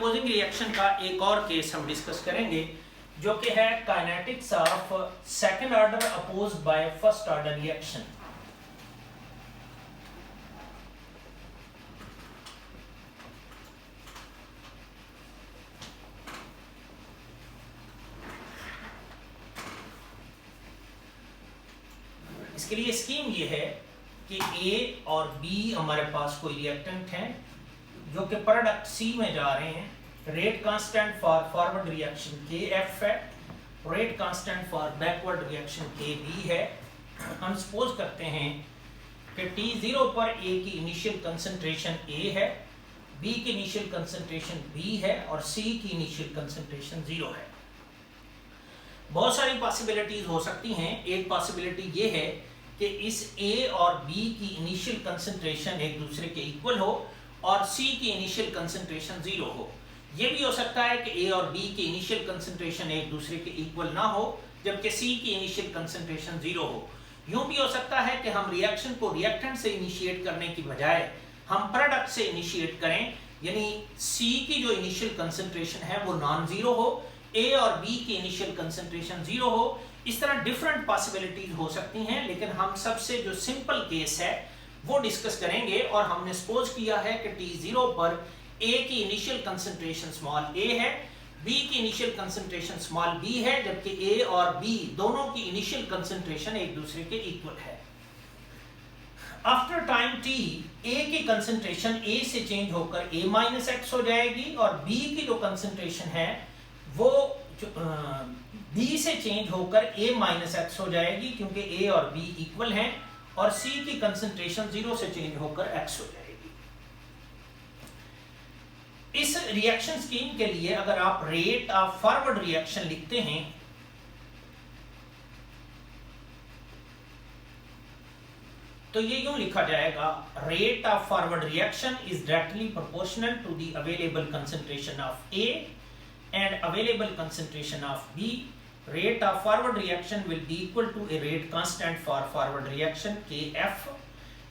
Opposing reaction का एक और केस हम डिस्कस करेंगे जो कि है kinetics of second order opposed by first order reaction. इसके लिए स्कीम ये है कि ए और बी हमारे पास कोई रिएक्टेंट हैं जो कि प्रोडक्ट सी में जा रहे हैं। Rate constant for forward reaction के एफ है, rate constant for backward reaction के बी है। हम सपोज करते हैं कि T0 पर ए की इनिशियल कंसंट्रेशन ए है, बी की इनिशियल कंसंट्रेशन बी है और सी की इनिशियल कंसंट्रेशन 0 है। बहुत सारी पॉसिबिलिटीज हो सकती हैं। एक पॉसिबिलिटी ये है कि इस ए और बी की इनिशियल कंसंट्रेशन एक दूसरे के इक्वल हो और सी की इनिशियल कंसंट्रेशन 0 हो। यह भी हो सकता है कि ए और बी की इनिशियल कंसंट्रेशन एक दूसरे के इक्वल ना हो जबकि सी की इनिशियल कंसंट्रेशन 0 हो। यूं भी हो सकता है कि हम रिएक्शन को रिएक्टेंट से इनिशिएट करने की बजाय हम प्रोडक्ट से इनिशिएट करें, यानी सी की जो इनिशियल कंसंट्रेशन है वो नॉन जीरो हो, ए और बी की इनिशियल कंसंट्रेशन 0 हो। इस तरह डिफरेंट पॉसिबिलिटीज हो सकती हैं, लेकिन हम सबसे जो सिंपल केस है वो डिस्कस करेंगे। और हमने सपोज किया है कि T0 पर A की इनिशियल कंसंट्रेशन स्मॉल a है, B की इनिशियल कंसंट्रेशन स्मॉल b है, जबकि A और B दोनों की इनिशियल कंसंट्रेशन एक दूसरे के इक्वल है। आफ्टर टाइम t A की कंसंट्रेशन A से चेंज होकर A-x हो जाएगी और B की जो कंसंट्रेशन है वो B से चेंज होकर A-x हो जाएगी क्योंकि A और B इक्वल हैं, और C की कंसंट्रेशन 0 से चेंज होकर x हो जाएगी। इस रिएक्शन स्कीम के लिए अगर आप रेट ऑफ फॉरवर्ड रिएक्शन लिखते हैं तो ये यूं लिखा जाएगा, rate of forward reaction is directly proportional to the available concentration of A and available concentration of B. Rate of forward reaction will be equal to a rate constant for forward reaction Kf.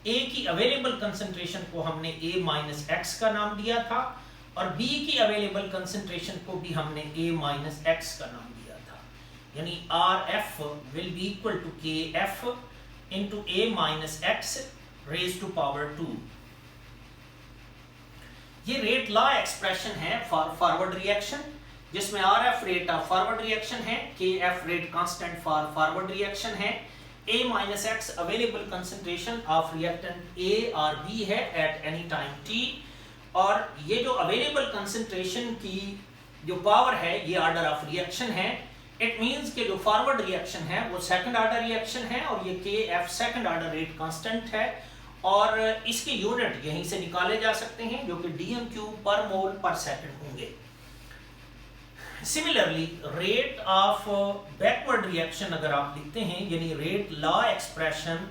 A की available concentration को हमने A-x का नाम दिया था और B की available concentration को भी हमने A-x का नाम दिया था, यानी Rf will be equal to Kf into A-x raised to power 2. ये रेट लॉ एक्सप्रेशन है फॉर फॉरवर्ड रिएक्शन, जिसमें Rf rate of forward reaction है, Kf rate constant for forward reaction है, A-x available concentration of reactant A और B है at any time t, और ये जो अवेलेबल कंसंट्रेशन की जो पावर है ये ऑर्डर ऑफ रिएक्शन है। इट मींस कि जो फॉरवर्ड रिएक्शन है वो सेकंड ऑर्डर रिएक्शन है और ये Kf second order rate constant है, और इसके यूनिट यहीं से निकाले जा सकते हैं जो कि dm³ पर मोल पर सेकंड होंगे। Similarly rate of backward reaction अगर आप लिखते हैं, यानी rate law expression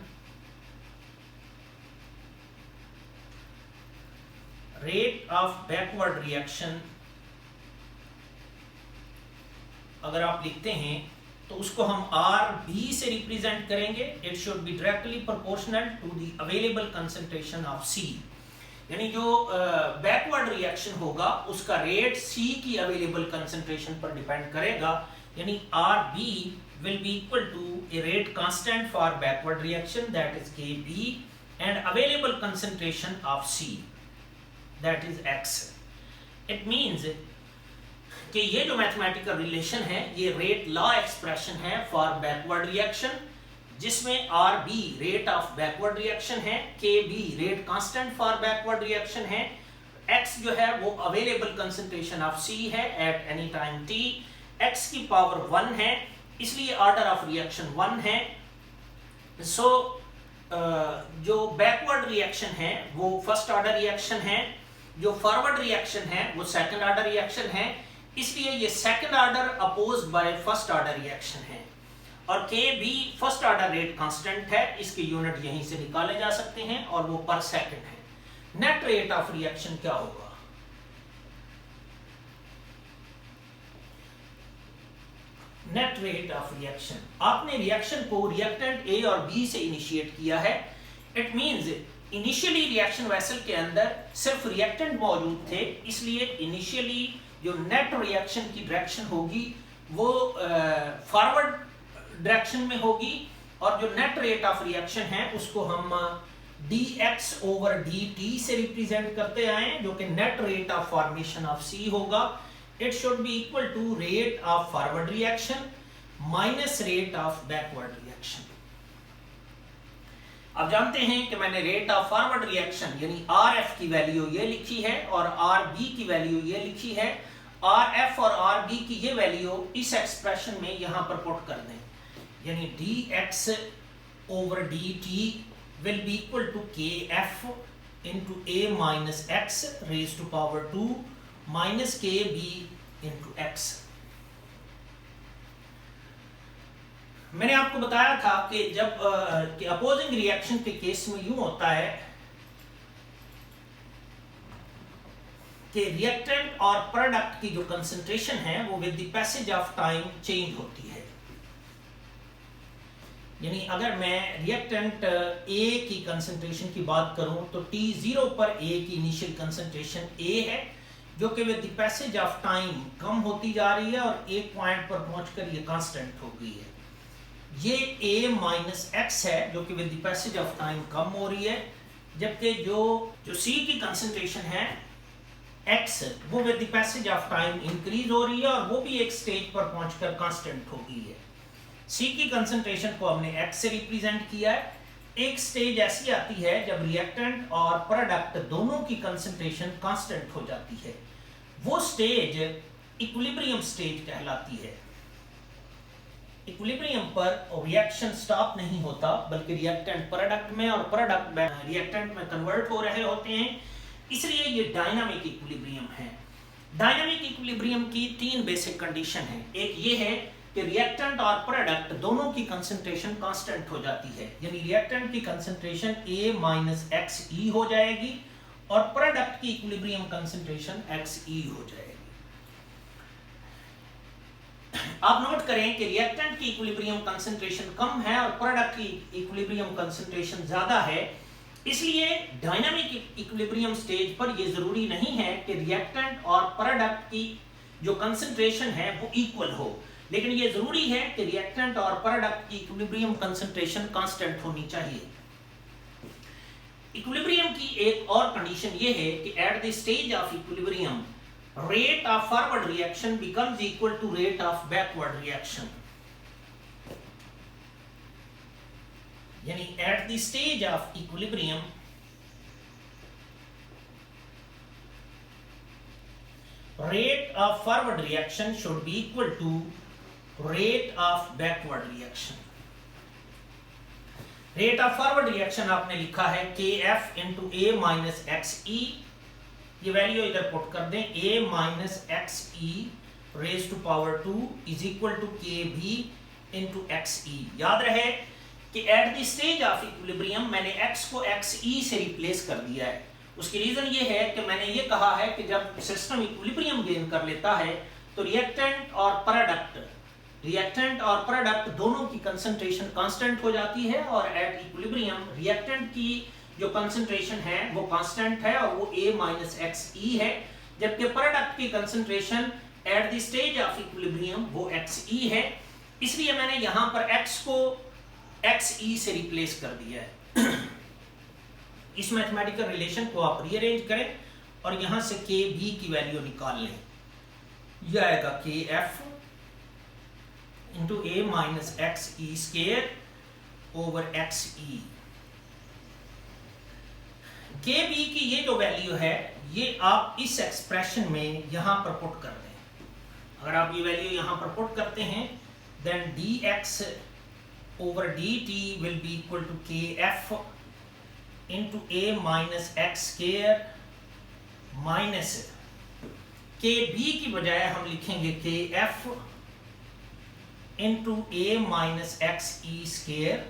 rate of backward reaction अगर आप लिखते हैं तो उसको हम RB से रिप्रेजेंट करेंगे। It should be directly proportional to the available concentration of C, यानी जो बैकवर्ड रिएक्शन होगा उसका रेट C की अवेलेबल कंसंट्रेशन पर डिपेंड करेगा, यानी RB will be equal to a rate constant for backward reaction that is KB and available concentration of C that is X। It means कि ये जो mathematical relation है ये rate law expression है for backward reaction, जिसमें RB rate of backward reaction है, KB rate constant for backward reaction है, X जो है वो अवेलेबल कंसंट्रेशन ऑफ C है at any time t, X की पावर 1 है इसलिए ऑर्डर ऑफ रिएक्शन 1 है। सो जो बैकवर्ड रिएक्शन है वो फर्स्ट ऑर्डर रिएक्शन है, जो फॉरवर्ड रिएक्शन है वो सेकंड ऑर्डर रिएक्शन है, इसलिए ये second order opposed by first order reaction है, और KB first order rate constant है, इसके यूनिट यहीं से निकाले जा सकते हैं और वो पर सेकंड है। नेट रेट ऑफ रिएक्शन क्या होगा? नेट रेट ऑफ रिएक्शन, आपने रिएक्शन को रिएक्टेंट A और B से इनिशिएट किया है। It means initially reaction vessel के अंदर सिर्फ रिएक्टेंट मौजूद थे, इसलिए इनिशियली जो नेट रिएक्शन की डायरेक्शन होगी वो फॉरवर्ड डायरेक्शन में होगी, और जो नेट रेट ऑफ रिएक्शन है उसको हम dx ओवर dt से रिप्रेजेंट करते आए, जो कि net rate of formation of C होगा. It should be equal to rate of forward reaction minus rate of backward reaction. अब जानते हैं कि मैंने रेट ऑफ फॉरवर्ड रिएक्शन यानी RF की वैल्यू ये लिखी है और RB की वैल्यू ये लिखी है. RF और RB की ये वैल्यू इस एक्सप्रेशन में यहां पर पुट कर दें, यानी dx over dt will be equal to kf into a minus x raised to power 2 minus kb into x. मैंने आपको बताया था कि जब अपोजिंग रिएक्शन के केस में यूं होता है कि रिएक्टेंट और प्रोडक्ट की जो कंसंट्रेशन है वो with the passage of time change होती है. यानी अगर मैं रिएक्टेंट A की कंसंट्रेशन की बात करूं तो T0 पर A की इनिशियल कंसंट्रेशन A है, जो कि with the passage of time कम होती जा रही है और एक पॉइंट पर पहुंचकर ये कांस्टेंट हो गई है. ये A माइनस x है जो कि with the passage of time कम हो रही है, जबकि जो C की कंसंट्रेशन है x वो with the passage of time increase हो रही है और वो भी एक स्टेज पर पहुंचकर कांस्टेंट हो गई है. C की कंसंट्रेशन को हमने x से रिप्रेजेंट किया है. एक स्टेज ऐसी आती है जब रिएक्टेंट और प्रोडक्ट दोनों की कंसंट्रेशन कांस्टेंट हो जाती है, वो स्टेज इक्विलिब्रियम स्टेज कहलाती है. इक्विलिब्रियम पर रिएक्शन स्टॉप नहीं होता, बल्कि रिएक्टेंट प्रोडक्ट में और प्रोडक्ट रिएक्टेंट में कन्वर्ट हो रहे होते हैं, इसलिए ये डायनामिक इक्विलिब्रियम है. डायनामिक इक्विलिब्रियम की तीन बेसिक कंडीशन है. एक ये है कि रिएक्टेंट और प्रोडक्ट दोनों की कंसंट्रेशन कांस्टेंट हो जाती है, यानी रिएक्टेंट की कंसंट्रेशन A माइनस XE हो जाएगी और प्रोडक्ट की इक्विलिब्रियम कंसंट्रेशन XE हो जाएगी. आप नोट करें कि रिएक्टेंट की इक्विलिब्रियम कंसंट्रेशन कम है और प्रोडक्ट की इक्विलिब्रियम कंसंट्रेशन ज्यादा है, इसलिए डायनामिक इक्विलिब्रियम स्टेज पर यह जरूरी नहीं है कि रिएक्टेंट और प्रोडक्ट की जो कंसंट्रेशन है वो इक्वल हो, लेकिन यह जरूरी है कि रिएक्टेंट और प्रोडक्ट की इक्विलिब्रियम कंसंट्रेशन कांस्टेंट होनी चाहिए. इक्विलिब्रियम की एक और कंडीशन यह है कि at the stage of equilibrium rate of forward reaction becomes equal to rate of backward reaction. यानी at the stage of equilibrium rate of forward reaction should be equal to rate of backward reaction. rate of forward reaction आपने लिखा है kf into a minus xe. ये value इधर put कर दें, a minus XE raise to power 2 is equal to KB into XE. याद रहे कि at the stage of equilibrium मैंने x को XE से रिप्लेस कर दिया है. उसकी रीजन ये है कि मैंने ये कहा है कि जब सिस्टम इक्विलिब्रियम गेन कर लेता है तो रिएक्टेंट और प्रोडक्ट दोनों की कंसंट्रेशन कांस्टेंट हो जाती है और एट इक्विलिब्रियम रिएक्टेंट की जो कंसंट्रेशन है वो कांस्टेंट है और वो A माइनस XE है, जबकि प्रोडक्ट की concentration eight the stage of equilibrium वो XE है. इसलिए मैंने यहां पर x को XE से रिप्लेस कर दिया है. इस मैथमेटिकल रिलेशन को आप रीअरेंज करें और यहां से KB की वैल्यू निकाल लें. यह आएगा KF into A minus XE square over XE. KB की ये जो वैल्यू है ये आप इस एक्सप्रेशन में यहां पर पुट कर दें. अगर आप ये वैल्यू यहां पर पुट करते हैं then dx over dt will be equal to kf into a minus x square minus kb की बजाय हम लिखेंगे kf into a minus xe square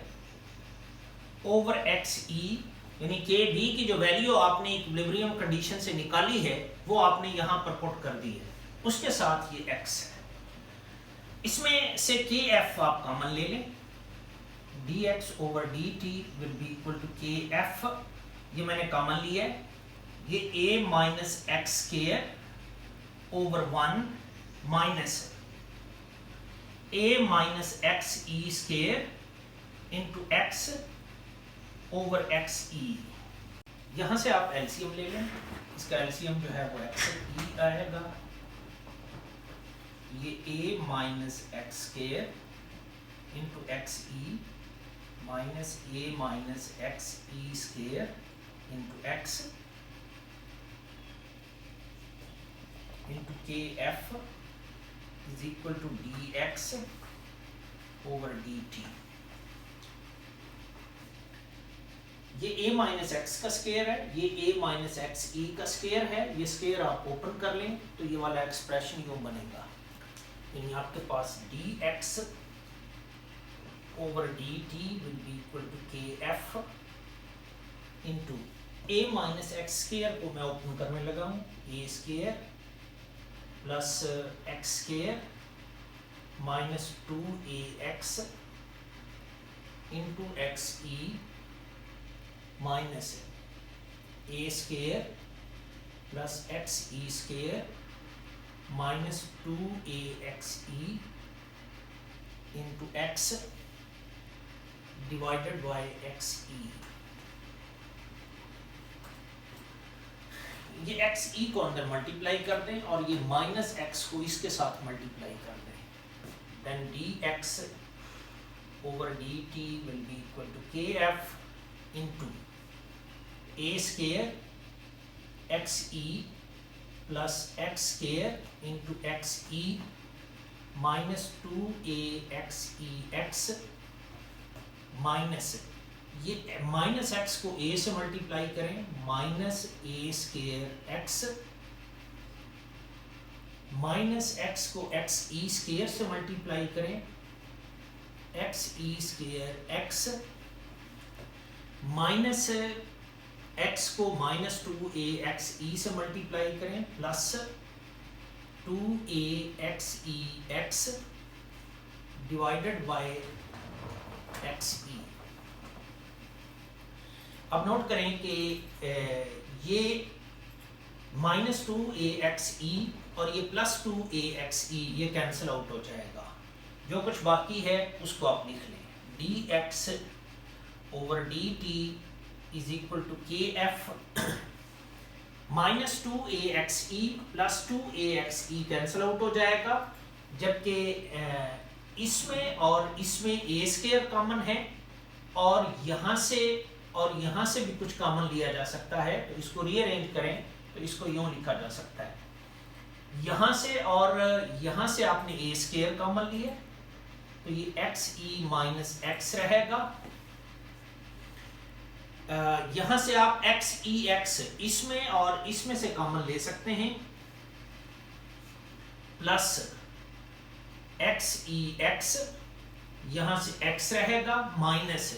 over xe. यानी KB की जो वैल्यू आपने इक्विलिब्रियम कंडीशन से निकाली है वो आपने यहां पर पुट कर दी है, उसके साथ ये x है. इसमें से KF आप कॉमन ले लें. dx over dt will be equal to KF ये मैंने कॉमन लिया है, ये a minus x square over 1 minus a minus x E square into x over x e. यहां से आप एलसीएम ले लें, इसका एलसीएम जो है वो एक्स ई आएगा। ये a minus x square into x e minus a minus x E square into x into k f is equal to d x over d t. ये a माइनस एक्स का square है, ये a minus x ई का square है। ये square आप open कर लें तो ये वाला एक्सप्रेशन यूं बनेगा, यानी आपके पास d x over d t will be equal to k f into a minus x square को मैं ओपन करने लगा हूँ, a square plus x square minus 2ax into x e minus a square plus x E square minus 2ax e into x divided by x e. ये x ई को अंदर multiply कर दें और ये माइनस एक्स को इसके साथ मल्टीप्लाई कर दें, then d x over d t will be equal to k f into A square x e plus x square into x e minus 2ax e x minus ये minus x को a से multiply करें, minus a square x minus x को x ई square से multiply करें, x ई square x minus x को minus 2ax e से multiply करें plus 2ax e x divided by x ई। अब नोट करें कि ये माइनस 2ax ई और ये प्लस 2ax ई ये कैंसिल आउट हो जाएगा। जो कुछ बाकी है उसको आप लिख लें, dx over dt is equal to k f minus 2ax e plus 2ax e cancel out हो जाएगा, जबकि इसमें और इसमें a स्क्वायर कॉमन है और यहाँ से भी कुछ कॉमन लिया जा सकता है। तो इसको रीअरेंज करें तो इसको यूं लिखा जा सकता है, यहाँ से और यहाँ से आपने a स्क्वायर कॉमन लिया तो ये एक्स ई माइनस एक्स रहेगा। यहाँ से आप एक्स ई एक्स इसमें और इसमें से कॉमन ले सकते हैं, प्लस एक्स ई एक्स यहाँ से एक्स रहेगा माइनस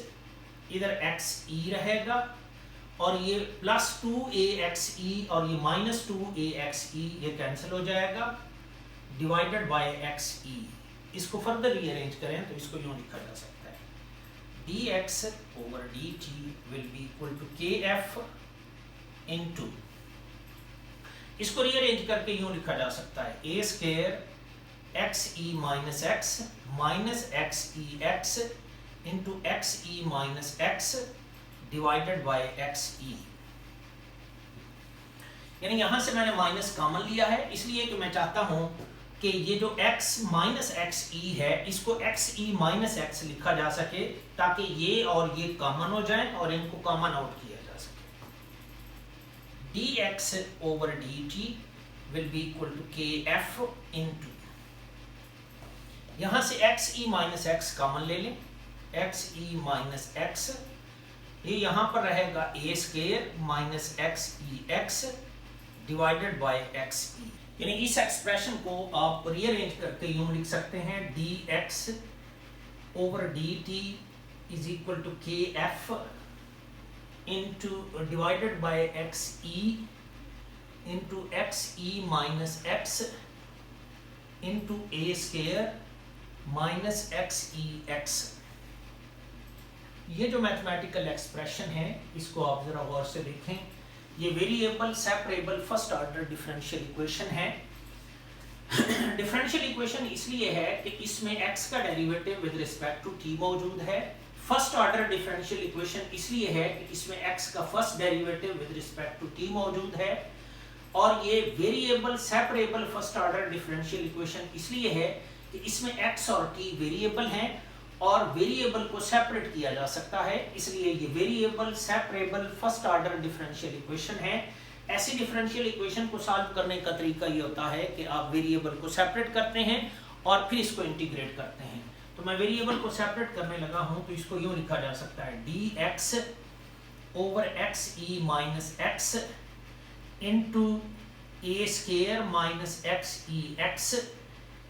इधर एक्स ई रहेगा और ये प्लस 2ax ई और ये माइनस 2ax ई ये कैंसिल हो जाएगा, डिवाइडेड बाय एक्स ई। इसको फर्दर रीअरेंज करें तो इसको यूं लिखा जा सकता है, dx over dt will be equal to k f into, इसको रीअरेंज करके यूं लिखा जा सकता है a square x e minus x e x into x e minus x divided by x e. यानी यहां से मैंने माइनस कॉमन लिया है, इसलिए कि मैं चाहता हूं कि ये जो x माइनस एक्स ई है इसको एक्स ई माइनस एक्स लिखा जा सके, ताकि ये और ये कॉमन हो जाएं और इनको कॉमन आउट किया जा सके। dx over dt will be equal to k f into, यहां से x e minus x common ले लें, एक्स ई माइनस एक्स ये यहां पर रहेगा a square minus x e x divided by x e. यानी इस एक्सप्रेशन को आप रीअरेंज करके यूं लिख सकते हैं, dx over dt is equal to k f into divided by x E into x e minus x into a square minus x e x. ये जो मैथमेटिकल एक्सप्रेशन है इसको आप जरा गौर से देखें। ये variable separable first order differential equation है। डिफरेंशियल इक्वेशन इसलिए है कि इसमें x का derivative with respect to t मौजूद है। फर्स्ट ऑर्डर डिफरेंशियल इक्वेशन इसलिए है कि इसमें x का first derivative with respect to t मौजूद है। और ये variable separable first order differential equation इसलिए है कि इसमें x और t वेरिएबल हैं और वेरिएबल को सेपरेट किया जा सकता है, इसलिए ये variable separable first order differential equation है। ऐसी डिफरेंशियल इक्वेशन को सॉल्व करने का तरीका ये होता है कि आप वेरिएबल को सेपरेट करते हैं और फिर इसको इंटीग्रेट करते हैं। तो मैं वेरिएबल को सेपरेट करने लगा हूं तो इसको यूं लिखा जा सकता है dx over x e minus x into A square minus x e x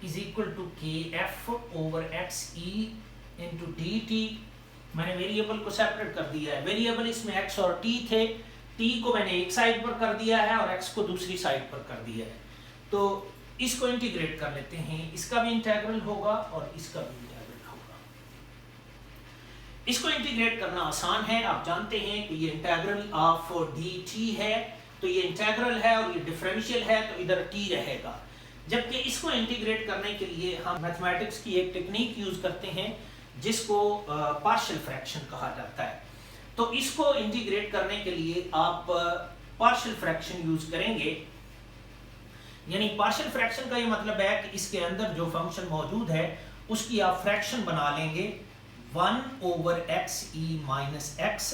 is equal to k F over x E into d t. मैंने वेरिएबल को सेपरेट कर दिया है। वेरिएबल इसमें x और t थे, t को मैंने एक साइड पर कर दिया है और x को दूसरी साइड पर कर दिया है। तो इसको इंटीग्रेट कर लेते हैं, इसका भी इंटीग्रल होगा और इसका भी इंटीग्रल होगा। इसको इंटीग्रेट करना आसान है, आप जानते हैं कि ये इंटीग्रल ऑफ dt है, तो ये इंटीग्रल है और ये डिफरेंशियल है तो इधर t रहेगा। जबकि इसको इंटीग्रेट करने के लिए हम मैथमेटिक्स की एक टेक्निक यूज करते हैं जिसको पार्शियल फ्रैक्शन कहा जाता है। तो इसको इंटीग्रेट करने के लिए आप पार्शियल फ्रैक्शन यूज करेंगे। यानी पार्शियल फ्रैक्शन का ये मतलब है कि इसके अंदर जो फंक्शन मौजूद है उसकी आप फ्रैक्शन बना लेंगे 1 over x e minus x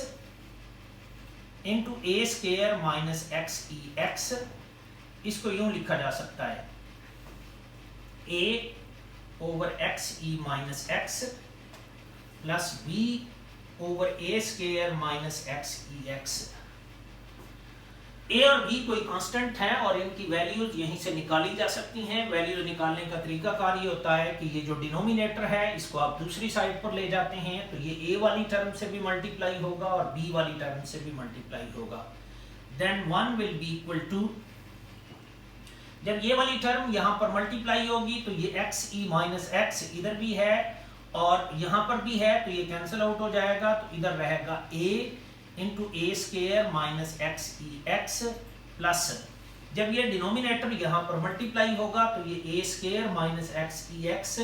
into ए square minus x e x. इसको यूं लिखा जा सकता है a over x e minus x plus b over a square minus x e x. a और b कोई कांस्टेंट है और इनकी वैल्यूज यहीं से निकाली जा सकती हैं। वैल्यूज निकालने का तरीका कार ये होता है कि ये जो डिनोमिनेटर है इसको आप दूसरी साइड पर ले जाते हैं तो ये a वाली टर्म से भी मल्टीप्लाई होगा और b वाली टर्म से भी मल्टीप्लाई होगा। Then 1 will be equal to, जब ये वाली टर्म यहाँ पर मल्टीप्लाई होगी तो ये एक्स ई माइनस एक्स इधर भी है और यहाँ पर भी है तो ये कैंसिल आउट हो जाएगा, तो इधर रहेगा a into A square minus x e x plus, जब ये डिनोमिनेटर यहाँ पर मल्टीप्लाई होगा तो ये a square minus x e x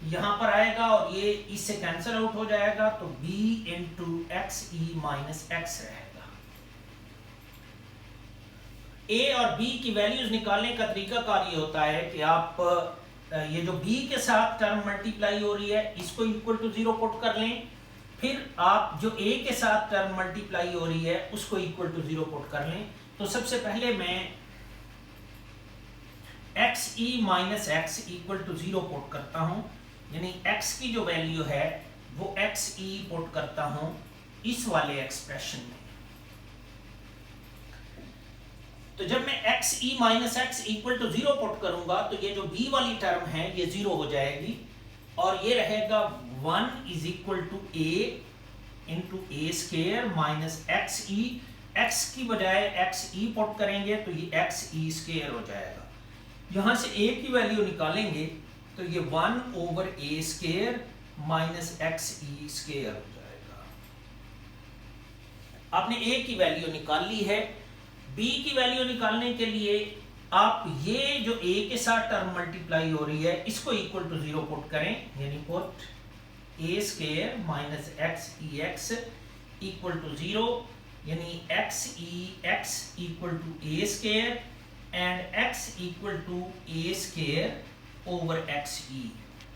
यहाँ पर आएगा और ये इससे कैंसिल आउट हो जाएगा तो b into x e minus x रहेगा। a और b की वैल्यूज निकालने का तरीका कार ये होता है कि आप ये जो b के साथ टर्म मल्टीप्लाई हो रही है इसको इक्वल टू 0 पुट कर लें, फिर आप जो a के साथ टर्म मल्टीप्लाई हो रही है उसको इक्वल टू 0 पुट कर लें। तो सबसे पहले मैं x e minus x equal to 0 put करता हूं, यानी x की जो वैल्यू है वो एक्स ई पुट करता हूं इस वाले एक्सप्रेशन में। तो जब मैं x e minus x equal to 0 put करूंगा तो ये जो b वाली टर्म है ये 0 हो जाएगी और ये रहेगा 1 is equal to a into A square minus x e. X की बजाय एक्स ई पुट करेंगे तो ये एक्स ई स्क्वायर हो जाएगा। यहां से a की वैल्यू निकालेंगे तो ये 1 over a square minus x E square हो जाएगा। आपने a की वैल्यू निकाल ली है। b की वैल्यू निकालने के लिए आप ये जो a के साथ टर्म मल्टीप्लाई हो रही है इसको इक्वल टू 0 पुट करें, यानी put a square minus x e x equal to 0, यानी x e x equal to a square and x equal to a square over x e,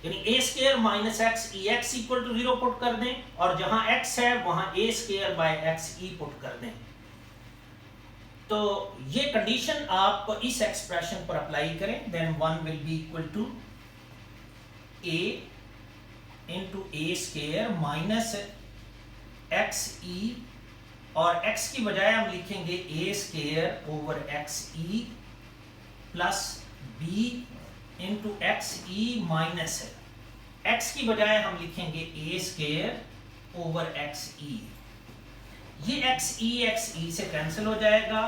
यानी a square minus x e x equal to 0 put कर दें और जहां x है वहां a square by x e put कर दें। तो ये कंडीशन आप इस एक्सप्रेशन पर अप्लाई करें। Then 1 will be equal to a into A square minus x e और x की बजाय हम लिखेंगे a square over x e plus b into x e minus x की बजाय हम लिखेंगे a square over x e. ये एक्स ई से कैंसिल हो जाएगा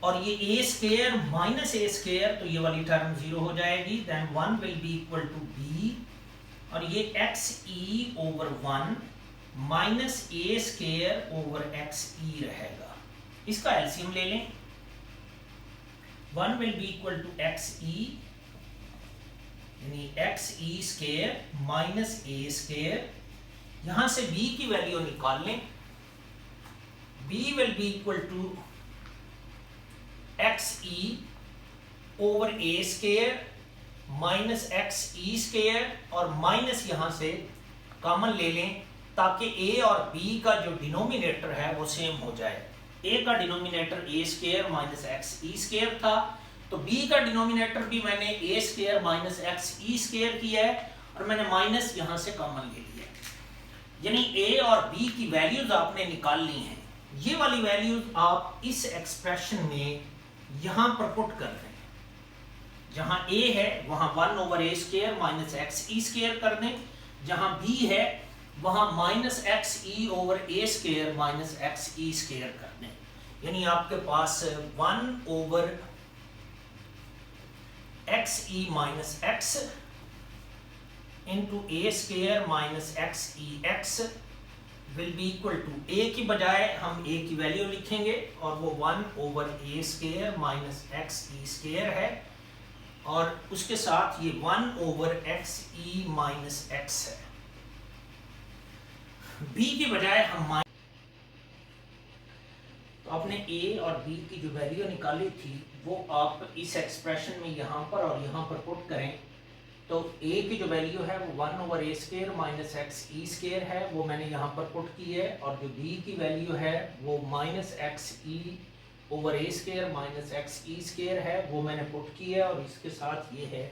और ये a square minus a square तो ये वाली टर्म 0 हो जाएगी। Then 1 will be equal to b और ये x E over 1 minus a square over x e रहेगा। इसका एलसीएम ले लें, 1 will be equal to x e, यानी x E square minus a square. यहां से b की वैल्यू निकाल लें, b will be equal to x E over a square minus x E square, और माइनस यहां से कॉमन ले लें ताकि a और b का जो डिनोमिनेटर है वो सेम हो जाए। a का denominator a square minus x E square था, तो b का डिनोमिनेटर भी मैंने a square minus x E square किया है, और मैंने माइनस यहां से कॉमन ले लिया, यानी a और b की वैल्यूज आपने निकाल ली हैं। ये वाली वैल्यूज आप इस एक्सप्रेशन में यहां पर पुट कर दें, जहां a है वहां 1 over a square minus x E square कर दें, जहां b है वहां minus x E over a square minus x E square कर दें, यानी आपके पास 1 over x e minus x into A square minus x e x will be equal to, a की बजाय हम a की वैल्यू लिखेंगे और वो 1 over a square minus x E square है, और उसके साथ ये 1 over x e minus x है। b की बजाय हम तो आपने a और b की जो वैल्यू निकाली थी वो आप इस एक्सप्रेशन में यहाँ पर और यहाँ पर पुट करें, तो a की जो वैल्यू है वो 1 over a square minus x E square है, वो मैंने यहाँ पर पुट की है, और जो b की वैल्यू है वो minus x E over a square minus x E square है, वो मैंने पुट की है, और इसके साथ ये है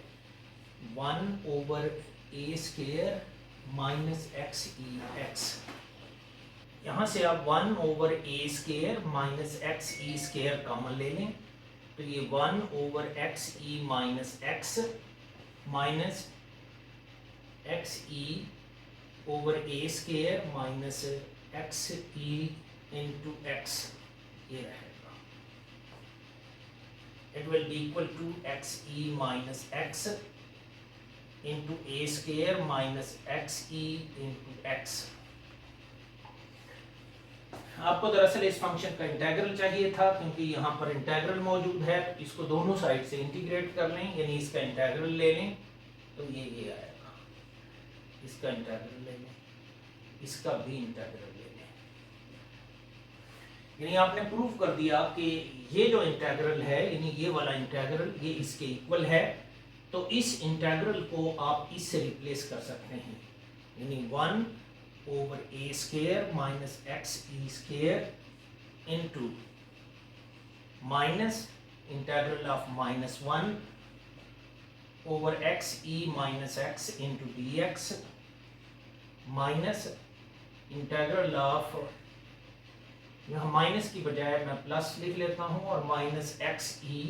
1 over a square minus x e x. यहाँ से आप 1 over a square minus x E square common ले लें, तो ये 1 over x e minus x minus x E over a square minus x E into x, ये रहेगा। It will be equal to x e minus x into A square minus x E into x. आपको दरअसल इस function का integral चाहिए था, क्योंकि यहाँ पर इंटीग्रल मौजूद है, इसको दोनों साइड से इंटीग्रेट कर लें, यानी इसका इंटीग्रल ले लें तो ये आएगा, इसका इंटीग्रल ले लें, इसका भी इंटीग्रल ले लें, यानी आपने प्रूव कर दिया कि ये जो इंटीग्रल है, यानी ये वाला इंटीग्रल ये इसके इक्वल है, तो इस इंटीग्रल को आप इससे रिप्लेस कर सकते हैं, यानी 1 over a square minus x E square into minus integral of minus 1 over x e minus x into D x minus integral of, यहाँ माइनस की बजाय मैं प्लस लिख लेता हूँ, और minus x E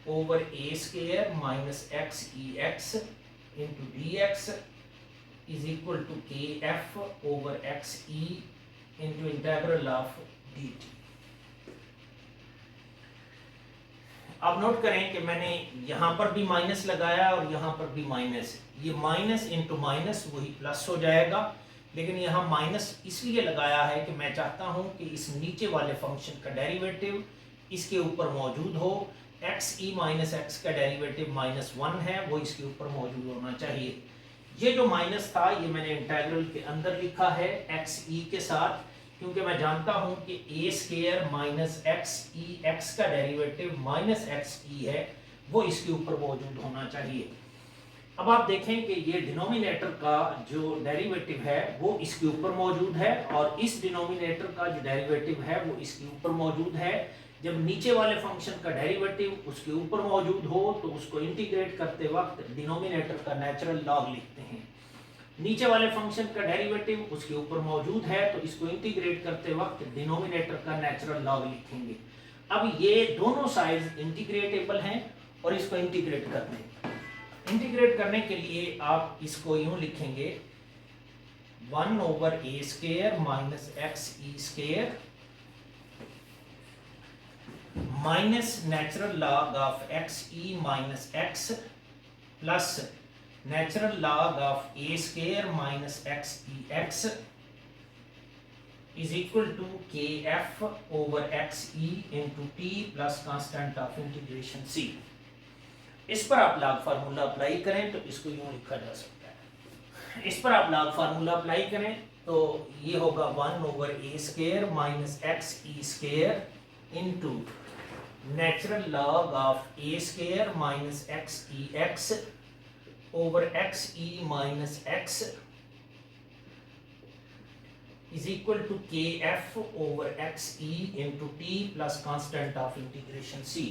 over a square minus x e x into D x is equal to kf over xe into integral of dt। अब note करें कि मैंने यहाँ पर भी माइनस लगाया और यहाँ पर भी माइनस, ये माइनस इंटू माइनस वही प्लस हो जाएगा, लेकिन यहाँ माइनस इसलिए लगाया है कि मैं चाहता हूँ कि इस नीचे वाले फंक्शन का डेरिवेटिव इसके ऊपर मौजूद हो, एक्स ई माइनस एक्स का डेरिवेटिव माइनस 1 है, वो इसके ऊपर मौजूद होना चाहिए। ये जो माइनस था ये मैंने इंटीग्रल के अंदर लिखा है एक्स ई के साथ, क्योंकि मैं जानता हूं कि ए square minus x e x का डेरिवेटिव माइनस एक्स ई है, वो इसके ऊपर मौजूद होना चाहिए। अब आप देखें कि ये डिनोमिनेटर का जो डेरिवेटिव है वो इसके ऊपर मौजूद है, और इस डिनोमिनेटर का जो डेरिवेटिव है वो इसके ऊपर मौजूद है। जब नीचे वाले फंक्शन का डेरिवेटिव उसके ऊपर मौजूद हो तो उसको इंटीग्रेट करते वक्त डिनोमिनेटर का नेचुरल लॉग लिखते हैं, नीचे वाले फंक्शन का डेरिवेटिव उसके ऊपर मौजूद है तो इसको इंटीग्रेट करते वक्त डिनोमिनेटर का नेचुरल लॉग लिखेंगे। अब ये दोनों साइड्स इंटीग्रेटेबल हैं और इसको इंटीग्रेट करते हैं। इंटीग्रेट करने के लिए आप इसको यूं लिखेंगे 1 over a square minus x E square minus natural log of x e minus x plus natural log of a square minus x e x is equal to k F over x E into t plus constant of integration c. इस पर आप log formula apply करें तो इसको यूं लिखा जा सकता है। इस पर आप लॉग फार्मूला अप्लाई करें तो ये होगा 1 over a square minus x E square into natural log of a square minus x e x over x e minus x is equal to kf over xe into t plus constant of integration c।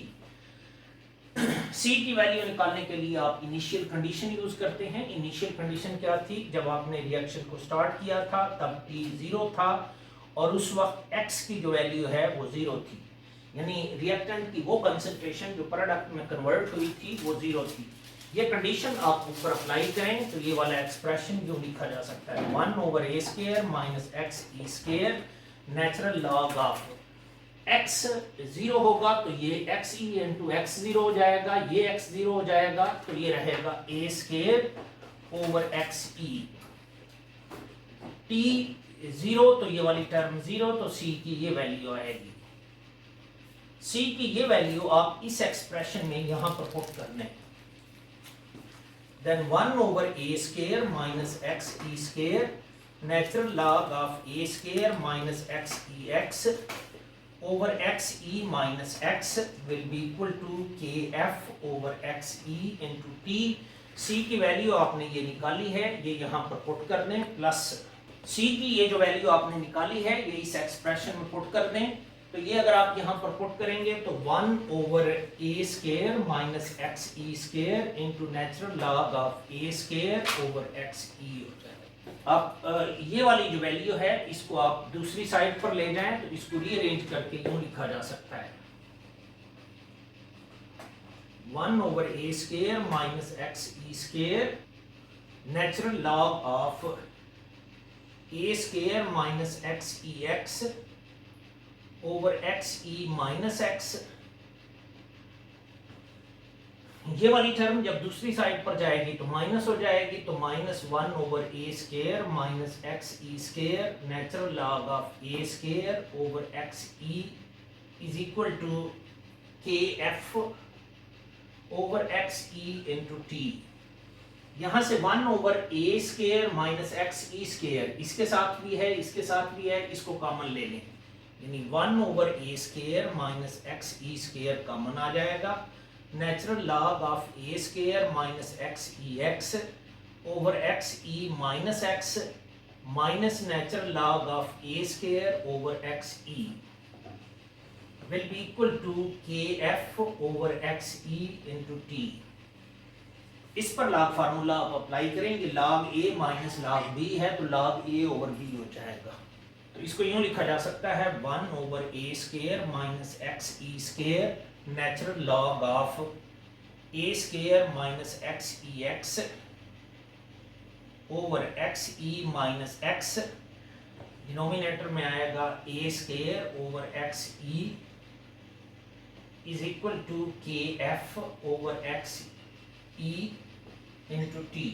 c की value निकालने के लिए आप initial condition use करते हैं। Initial condition क्या थी? जब आपने रिएक्शन को स्टार्ट किया था तब t 0 था और उस वक्त x की जो वैल्यू है वो 0 थी, यानी रिएक्टेंट की वो कंसंट्रेशन जो प्रोडक्ट में कन्वर्ट हुई थी वो 0 थी। ये कंडीशन आप ऊपर अप्लाई करें तो ये वाला एक्सप्रेशन जो लिखा जा सकता है 1 over a square minus x E square natural log of x 0 होगा तो ये एक्स ई इंटू एक्स 0 हो जाएगा, ये x 0 हो जाएगा तो ये रहेगा ए स्क्वायर ओवर एक्स ई। t 0 तो ये वाली टर्म 0 तो c की ये वैल्यू आएगी। c की ये वैल्यू आप इस एक्सप्रेशन में यहां पर पुट कर लें। Then 1 over a square minus x e square natural log of a square minus x e x over x e minus x will be equal to kf over x e into t। c की value आपने ये निकाली है, ये यहाँ पर put कर दें, प्लस c की ये जो वैल्यू आपने निकाली है ये इस एक्सप्रेशन में पुट कर दें। तो ये अगर आप यहाँ पर पुट करेंगे तो 1 over a square minus x E square into natural log of a square over x e हो जाएगा। अब ये वाली जो वैल्यू है इसको आप दूसरी साइड पर ले जाएं तो इसको रीअरेंज करके यूं लिखा जा सकता है 1 over a square minus x E square natural log of a square minus x e x over x e minus x. ये वाली टर्म जब दूसरी साइड पर जाएगी तो माइनस हो जाएगी, तो minus 1 over a square minus x E square natural log of a square over x e is equal to k F over x E into t. यहां से 1 over a square minus x E square इसके साथ भी है, इसके साथ भी है, इसको कॉमन ले लें, यानी 1 over a square minus x E square common आ जाएगा। Natural log of a square minus x e x over x e minus x minus natural log of a square over x e will be equal to k F over x E into t. इस पर log formula आप apply करेंगे, log a minus log b है तो log ए over B हो जाएगा। तो इसको यूं लिखा जा सकता है 1 over a square minus x E square natural log of a square minus x e x over x e minus x, denominator में आएगा a square over x e is equal to k F over x E into t.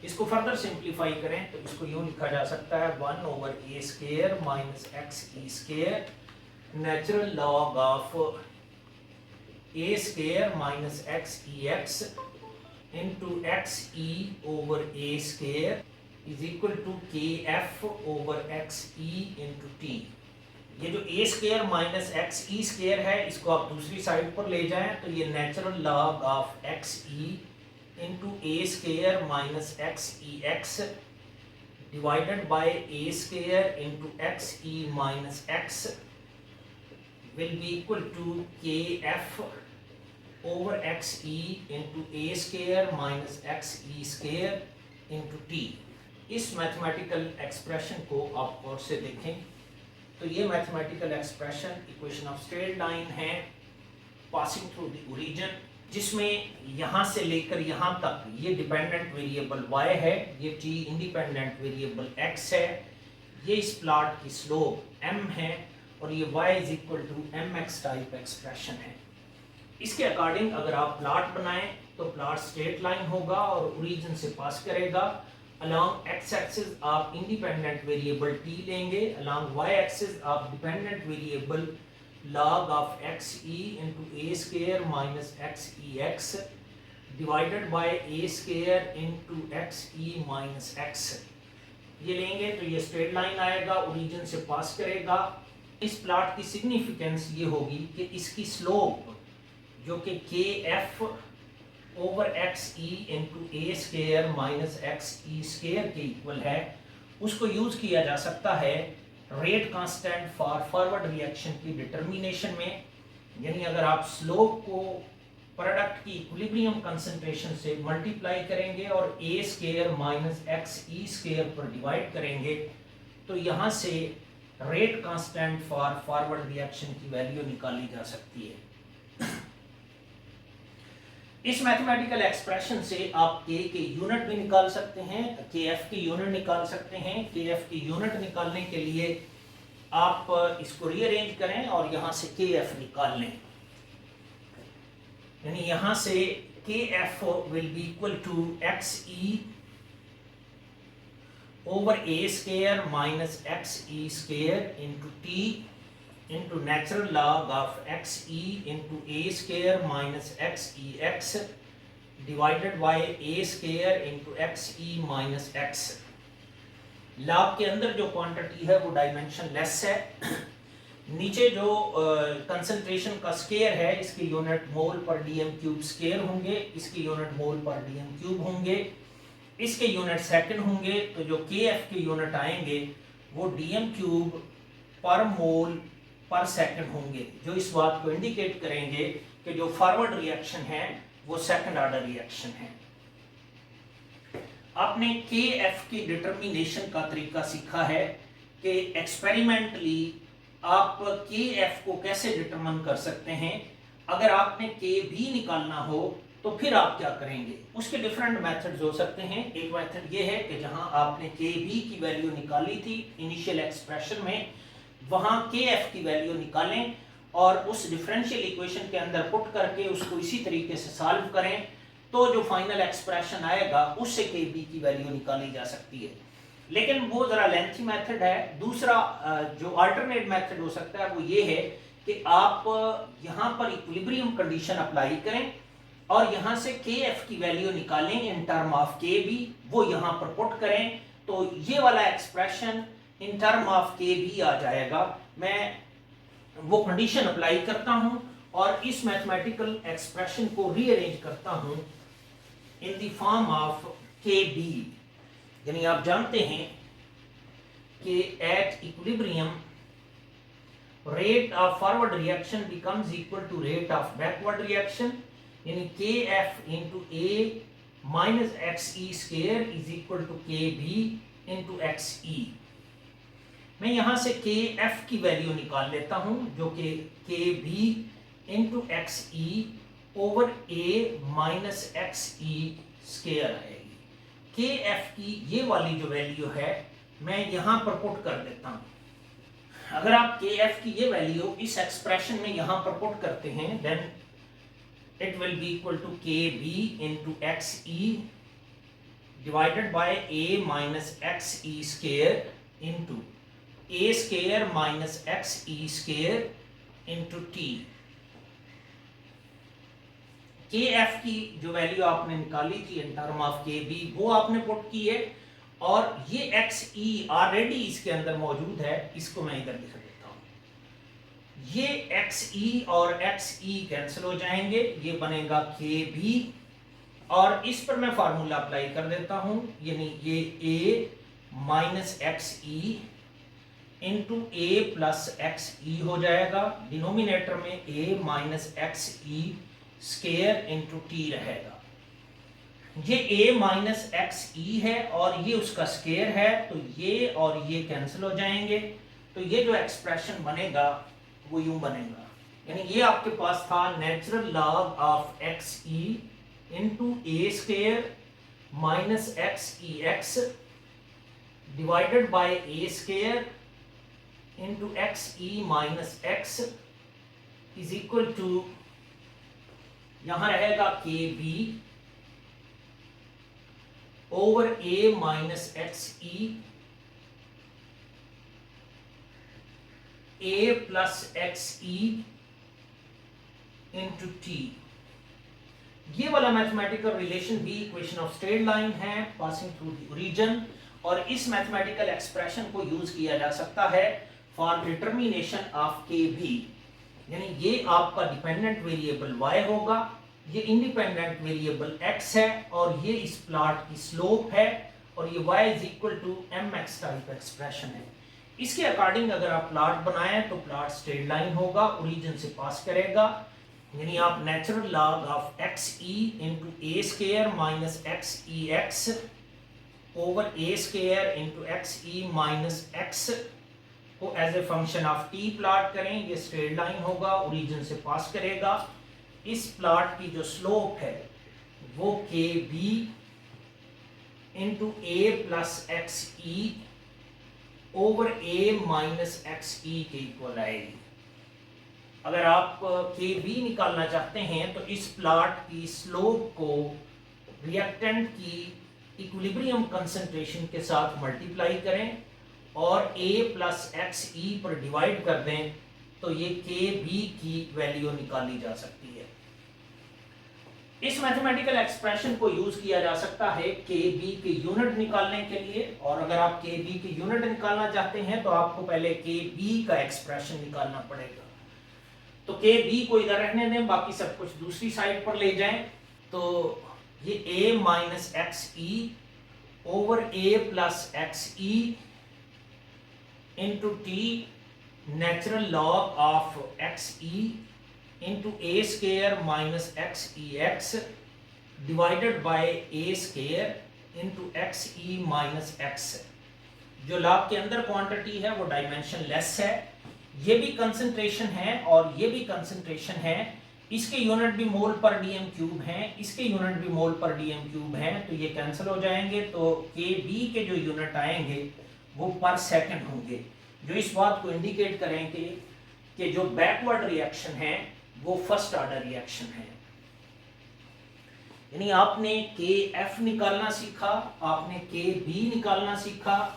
इसको further simplify करें तो इसको यूं लिखा जा सकता है 1 over a square minus x E square natural log of a square minus x e x into x E over a square is equal to k F over x E into t. ये जो a square minus x E square है इसको आप दूसरी side पर ले जाएं तो ये natural log of x E into a square minus x e x divided by a square into x e minus x will be equal to kf over x e into a square minus x e square into t। इस mathematical expression को आप और से देखें तो ये mathematical expression equation of straight line है passing through the origin, जिसमें यहां से लेकर यहां तक ये डिपेंडेंट वेरिएबल y है, ये t इंडिपेंडेंट वेरिएबल x है, ये इस प्लॉट की स्लोप m है और ये y is equal to mx type expression है। इसके अकॉर्डिंग अगर आप प्लॉट बनाएं तो प्लॉट स्ट्रेट लाइन होगा और ओरिजिन से पास करेगा अलॉन्ग एक्स एक्सिस आप इंडिपेंडेंट वेरिएबल t लेंगे, अलॉन्ग वाई एक्सिस आप dependent variable log of x E into A square minus x e x divided by a square into x e minus x ये लेंगे। तो ये straight line आएगा, origin से pass करेगा। इस प्लॉट की सिग्निफिकेंस ये होगी कि इसकी स्लोप जो कि के एफ ओवर एक्स ई इंटू ए स्क्वायर माइनस एक्स ई स्क्वायर के इक्वल है, उसको यूज किया जा सकता है rate constant for forward reaction की डिटर्मिनेशन में। यानी अगर आप स्लोप को प्रोडक्ट की इक्विलिब्रियम कंसंट्रेशन से मल्टीप्लाई करेंगे और ए square minus x E square पर डिवाइड करेंगे तो यहाँ से rate constant for forward reaction की वैल्यू निकाली जा सकती है। इस मैथमेटिकल एक्सप्रेशन से आप के यूनिट भी निकाल सकते हैं, के एफ की यूनिट निकाल सकते हैं। के एफ की यूनिट निकालने के लिए आप इसको रीअरेंज करें और यहाँ से के एफ निकाल लें। यानी यहाँ से k f will be equal to x E over a square minus x E square into t into natural log of xe into a square minus xex divided by a square into xe minus x। log के अंदर जो quantity है वो dimension less है। नीचे जो concentration का square है इसके यूनिट मोल पर डीएम क्यूब स्क्वायर होंगे, इसके यूनिट मोल पर डीएम क्यूब होंगे, इसके यूनिट सेकंड होंगे। तो जो के एफ के यूनिट आएंगे वो डीएम क्यूब पर मोल पर सेकंड होंगे, जो इस बात को इंडिकेट करेंगे कि जो फॉरवर्ड रिएक्शन है वो सेकंड ऑर्डर रिएक्शन है। आपने के एफ की डिटर्मिनेशन का तरीका सीखा है कि एक्सपेरिमेंटली आप के एफ को कैसे डिटरमिन कर सकते हैं। अगर आपने के बी निकालना हो तो फिर आप क्या करेंगे, उसके डिफरेंट मेथड्स हो सकते हैं। एक मेथड ये है कि जहां आपने के बी की वैल्यू निकाली थी इनिशियल एक्सप्रेशन में, वहां के एफ की वैल्यू निकालें और उस डिफरेंशियल इक्वेशन के अंदर पुट करके उसको इसी तरीके से सॉल्व करें तो जो फाइनल एक्सप्रेशन आएगा उससे के बी की वैल्यू निकाली जा सकती है। लेकिन वो जरा लेंथी मेथड है। दूसरा जो अल्टरनेट मेथड हो सकता है वो ये है कि आप यहाँ पर इक्विलिब्रियम कंडीशन अप्लाई करें और यहाँ से के एफ की वैल्यू निकालें इन टर्म ऑफ के बी, वो यहाँ पर पुट करें तो ये वाला एक्सप्रेशन इन टर्म ऑफ के बी आ जाएगा। मैं वो कंडीशन अप्लाई करता हूं और इस मैथमेटिकल एक्सप्रेशन को रीअरेंज करता हूं इन द फॉर्म ऑफ के बी। यानी आप जानते हैं कि at equilibrium rate of forward reaction becomes equal to rate of backward reaction, यानी k f into a minus x E square is equal to के बी इंटू एक्स ई। मैं यहां से के एफ की वैल्यू निकाल लेता हूं जो कि K B into x E over A minus x E square आएगी। के एफ की ये वाली जो वैल्यू है मैं यहां पर पुट कर देता हूं। अगर आप के एफ की ये वैल्यू इस एक्सप्रेशन में यहां पर पुट करते हैं then it will be equal to के B into x E divided by A minus x E square into A square minus x E square into T. K F की जो value आपने निकाली थी इन टर्म ऑफ के B वो आपने put की है और ये एक्स ई ऑलरेडी इसके अंदर मौजूद है, इसको मैं इधर लिख देता हूं। ये एक्स ई और एक्स ई कैंसिल हो जाएंगे, ये बनेगा के बी और इस पर मैं फार्मूला अप्लाई कर देता हूं, यानी ये ए माइनस एक्स ई इंटू ए प्लस एक्स ई हो जाएगा। डिनोमिनेटर में ए माइनस एक्स ई स्क्वायर इंटू टी रहेगा। ये ए माइनस एक्स ई है और ये उसका स्क्वायर है तो ये और ये कैंसिल हो जाएंगे। तो ये जो एक्सप्रेशन बनेगा वो यूं बनेगा, यानी ये आपके पास था natural log of x E into A square minus x e x divided by a square into x e minus x is equal to, यहां रहेगा k b over A minus XE A plus XE into T। ये वाला mathematical relation भी equation of straight line है passing through the origin, और इस mathematical expression को use किया जा सकता है फॉर डिटर्मिनेशन ऑफ के बी। यानी ये आपका डिपेंडेंट वेरिएबल y होगा, ये इंडिपेंडेंट वेरिएबल x है, और ये इस प्लॉट की स्लोप है, और ये y is equal to mx type expression है। इसके अकॉर्डिंग अगर आप प्लॉट बनाएं तो प्लॉट स्ट्रेट लाइन होगा, ओरिजिन से पास करेगा। यानी आप natural log of XE into A square minus XEX over a square into XE minus x को as a function of t plot करें, ये स्ट्रेट लाइन होगा, ओरिजिन से पास करेगा। इस प्लॉट की जो स्लोप है वो KB into A plus XE over A minus XE के इक्वल आएगी। अगर आप KB निकालना चाहते हैं तो इस प्लॉट की स्लोप को रिएक्टेंट की इक्विलिब्रियम कंसंट्रेशन के साथ मल्टीप्लाई करें और A प्लस XE पर डिवाइड कर दें, तो ये KB की वैल्यू निकाली जा सकती है। इस मैथमेटिकल एक्सप्रेशन को यूज किया जा सकता है KB के यूनिट निकालने के लिए, और अगर आप KB के यूनिट निकालना चाहते हैं तो आपको पहले KB का एक्सप्रेशन निकालना पड़ेगा। तो KB को इधर रहने दें, बाकी सब कुछ दूसरी साइड पर ले जाएं। तो ये A minus XE over A plus XE into T natural log of XE into A square minus XEX divided by A square into XE minus X। जो लॉग के अंदर क्वांटिटी है वो डायमेंशन लेस है, ये भी कंसंट्रेशन है और ये भी कंसंट्रेशन है। इसके यूनिट भी मोल पर डीएम क्यूब हैं, इसके यूनिट भी मोल पर डीएम क्यूब हैं, तो ये कैंसिल हो जाएंगे। तो KB के जो यूनिट आएंगे वो पर सेकंड होंगे, जो इस बात को इंडिकेट करेंगे कि जो बैकवर्ड रिएक्शन है वो फर्स्ट ऑर्डर रिएक्शन है। यानी आपने KF निकालना सीखा, आपने KB निकालना सीखा।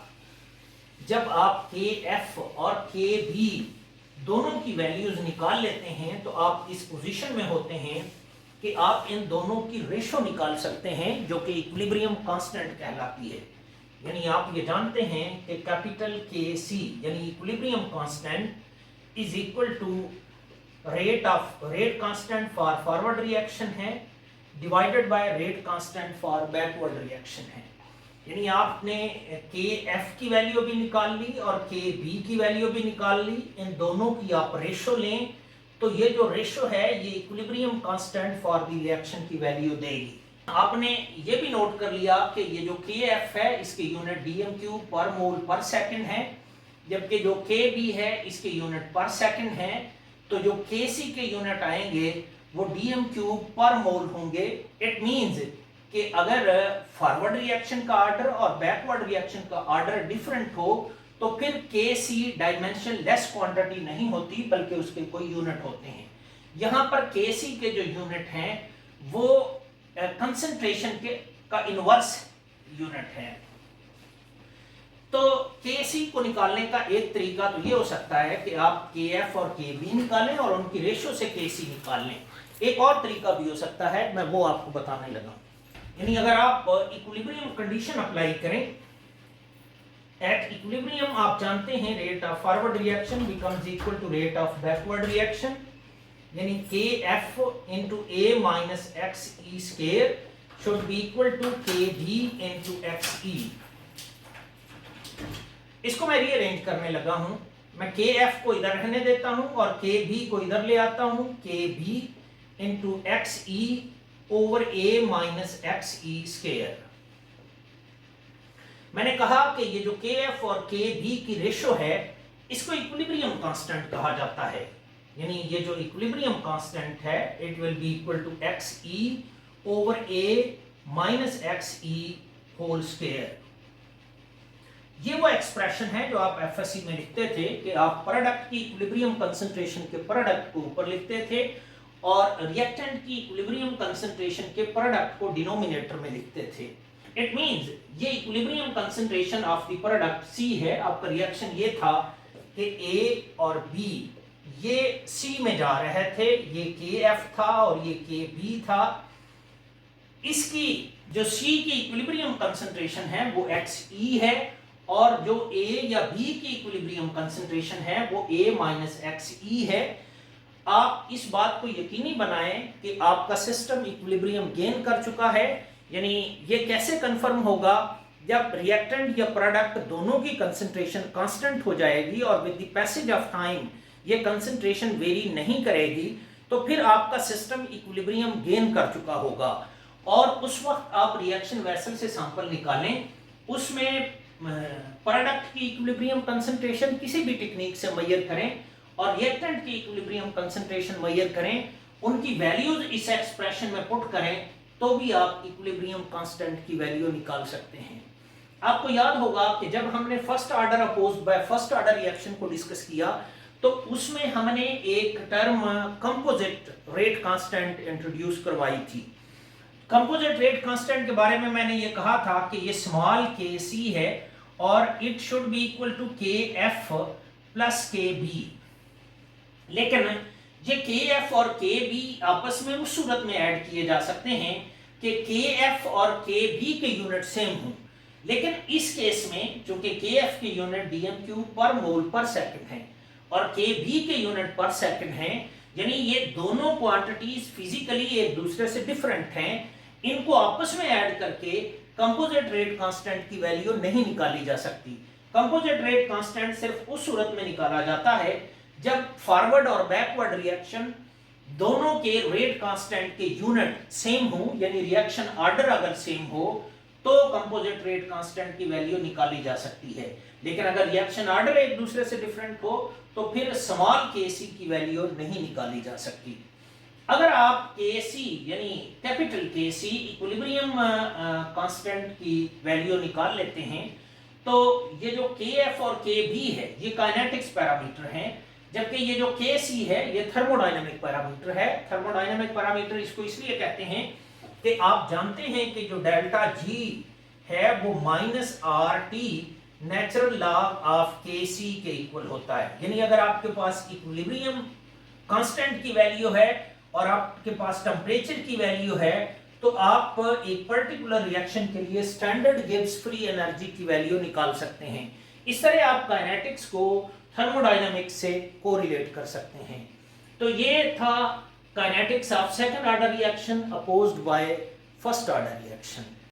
जब आप KF और KB दोनों की वैल्यूज निकाल लेते हैं तो आप इस पोजीशन में होते हैं कि आप इन दोनों की रेशो निकाल सकते हैं, जो कि इक्विलिब्रियम कांस्टेंट कहलाती है। यानी आप ये जानते हैं कि कैपिटल KC यानी equilibrium constant is equal to rate constant for forward reaction है divided by rate constant for backward reaction है। यानी आपने KF की वैल्यू भी निकाल ली और KB की वैल्यू भी निकाल ली, इन दोनों की आप रेशो लें तो ये जो रेशो है ये equilibrium constant for the reaction की वैल्यू देगी। आपने ये भी नोट कर लिया कि ये जो KF है इसके यूनिट डीएम क्यूब पर मोल पर सेकंड है, जबकि जो KB है इसके यूनिट पर सेकंड है। तो जो KC के यूनिट आएंगे वो डीएम क्यूब पर मोल होंगे। इट मींस कि अगर फॉरवर्ड रिएक्शन का ऑर्डर और बैकवर्ड रिएक्शन का ऑर्डर डिफरेंट हो तो फिर KC डायमेंशन लेस क्वांटिटी नहीं होती, बल्कि उसके कोई यूनिट होते हैं। यहां पर KC के जो यूनिट हैं वो कंसंट्रेशन के का इनवर्स यूनिट है। तो KC को निकालने का एक तरीका तो ये हो सकता है कि आप KF और KB निकालें और उनकी रेशो से KC निकाल लें। एक और तरीका भी हो सकता है, मैं वो आपको बताने लगा। यानी अगर आप इक्विलिब्रियम कंडीशन अप्लाई करें, एट इक्विलिब्रियम आप जानते हैं rate of forward reaction becomes equal to rate of backward reaction, यानी KF into A minus XE square should be equal to KB into XE। इसको मैं रीअरेंज करने लगा हूं, मैं KF को इधर रहने देता हूं और KB को इधर ले आता हूं। KB into XE over A minus XE square. मैंने कहा कि ये जो KF और KB की रेशो है इसको इक्विलिब्रियम कांस्टेंट कहा जाता है। यानी ये जो इक्विलिब्रियम कांस्टेंट है it will be equal to XE over A minus XE whole square. ये वो एक्सप्रेशन है जो आप FSC में लिखते थे कि आप प्रोडक्ट की इक्विलिब्रियम कंसंट्रेशन के प्रोडक्ट को ऊपर लिखते थे और रिएक्टेंट की इक्विलिब्रियम कंसंट्रेशन के प्रोडक्ट को डिनोमिनेटर में लिखते थे। इट मींस ये equilibrium concentration of the product C है। आपका रिएक्शन ये था कि A और B ये C में जा रहे थे, ये KF था और ये KB था। इसकी जो C की इक्विलिब्रियम कंसंट्रेशन है वो XE है और जो A या B की इक्विलिब्रियम कंसंट्रेशन है वो A माइनस XE है। आप इस बात को यकीनी बनाएं कि आपका सिस्टम इक्विलिब्रियम गेन कर चुका है। यानी ये कैसे कंफर्म होगा, जब रिएक्टेंट या प्रोडक्ट दोनों की कंसंट्रेशन कांस्टेंट हो जाएगी और with the passage of time ये कंसंट्रेशन वेरी नहीं करेगी, तो फिर आपका सिस्टम इक्विलिब्रियम गेन कर चुका होगा। और उस वक्त आप रिएक्शन वेसल से सैंपल निकालें, उसमें प्रोडक्ट की इक्विलिब्रियम कंसंट्रेशन किसी भी टेक्निक से मेजर करें और रिएक्टेंट की इक्विलिब्रियम कंसंट्रेशन मेजर करें, उनकी वैल्यूज इस एक्सप्रेशन में पुट करें, तो भी आप इक्विलिब्रियम कांस्टेंट की वैल्यू निकाल सकते हैं। आपको याद होगा कि जब हमने first order opposed bye first order reaction को डिस्कस किया तो उसमें हमने एक term composite rate constant introduce करवाई थी। कंपोजिट रेट कांस्टेंट के बारे में मैंने ये कहा था कि ये स्मॉल kc है और it should be equal to kf plus kb। लेकिन ये kf और kb आपस में उस सूरत में ऐड किए जा सकते हैं कि kf और kb के यूनिट सेम हों। लेकिन इस केस में चूंकि kf के यूनिट dm³ पर मोल पर सेकंड हैं और kb के यूनिट पर सेकंड हैं, यानी ये दोनों क्वांटिटीज फिजिकली एक दूसरे से डिफरेंट हैं, इनको आपस में ऐड करके कंपोजिट रेट कांस्टेंट की वैल्यू नहीं निकाली जा सकती। कंपोजिट रेट कांस्टेंट सिर्फ उस सूरत में निकाला जाता है जब फॉरवर्ड और बैकवर्ड रिएक्शन दोनों के रेट कांस्टेंट के यूनिट सेम हो, यानी रिएक्शन ऑर्डर अगर सेम हो तो कंपोजिट रेट कांस्टेंट की वैल्यू निकाली जा सकती है। लेकिन अगर रिएक्शन ऑर्डर एक दूसरे से डिफरेंट हो तो फिर स्मॉल kc की वैल्यू नहीं निकाली जा सकती। अगर आप kc यानी कैपिटल KC इक्विलिब्रियम कांस्टेंट की वैल्यू निकाल लेते हैं तो ये जो kf और kb है ये काइनेटिक्स पैरामीटर हैं, जबकि ये जो kc है ये थर्मोडायनामिक पैरामीटर है। थर्मोडायनामिक पैरामीटर इसको इसलिए कहते हैं कि आप जानते हैं कि जो डेल्टा G है वो minus RT natural log of kc के इक्वल होता है। यानी अगर आपके पास इक्विलिब्रियम कांस्टेंट की वैल्यू है और आपके पास टेम्परेचर की वैल्यू है तो आप एक पर्टिकुलर रिएक्शन के लिए स्टैंडर्ड गिब्स फ्री एनर्जी की वैल्यू निकाल सकते हैं। इस तरह आप काइनेटिक्स को थर्मोडायनामिक्स से कोरिलेट कर सकते हैं। तो ये था kinetics of second order reaction opposed bye first order reaction.